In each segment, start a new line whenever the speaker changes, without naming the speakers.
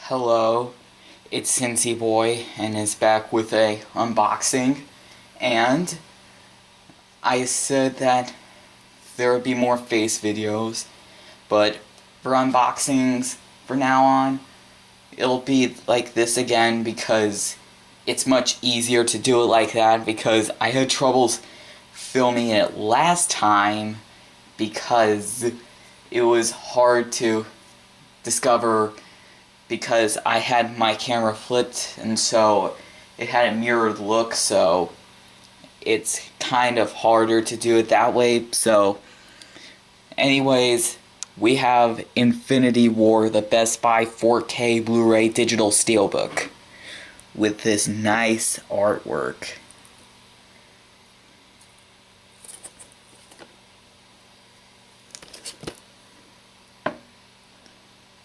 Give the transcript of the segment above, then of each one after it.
Hello, it's Cincy Boy and is back with a unboxing, and I said that there would be more face videos, but for unboxings for now on it'll be like this again because it's much easier to do it like that because I had troubles filming it last time because it was hard to discover because I had my camera flipped and so it had a mirrored look, so it's kind of harder to do it that way. So anyways, we have Infinity War, the Best Buy 4K Blu-ray digital steelbook with this nice artwork.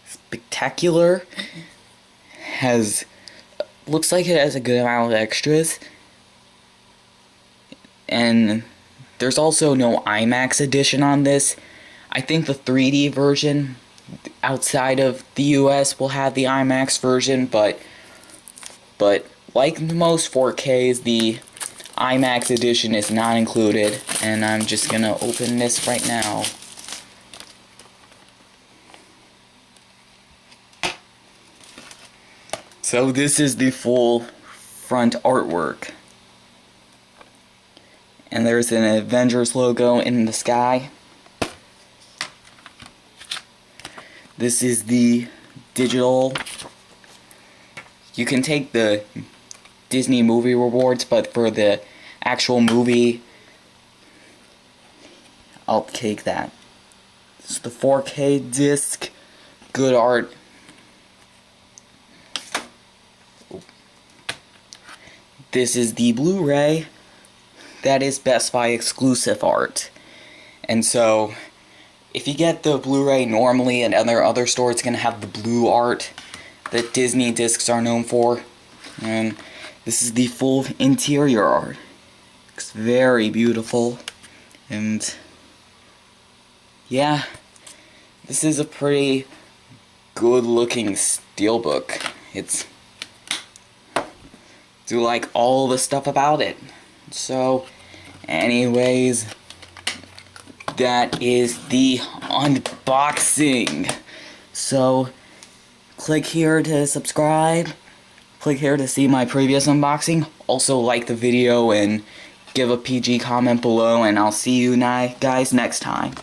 Spectacular. Looks like it has a good amount of extras, and there's also no IMAX edition on this. I think the 3D version outside of the US will have the IMAX version, but like most 4Ks, the IMAX edition is not included, and I'm just gonna open this right now. So this is the full front artwork. And there's an Avengers logo in the sky. This is the digital. You can take the Disney movie rewards, but for the actual movie, I'll take that. It's the 4K disc. Good art. This is the Blu-ray. That is Best Buy exclusive art. And so, if you get the Blu-ray normally and other stores, it's going to have the blue art that Disney discs are known for. And this is the full interior art. It's very beautiful. And yeah, this is a pretty good looking steelbook. Do like all the stuff about it. So anyways, that is the unboxing. So click here to subscribe, click here to see my previous unboxing. Also like the video and give a PG comment below, and I'll see you guys next time.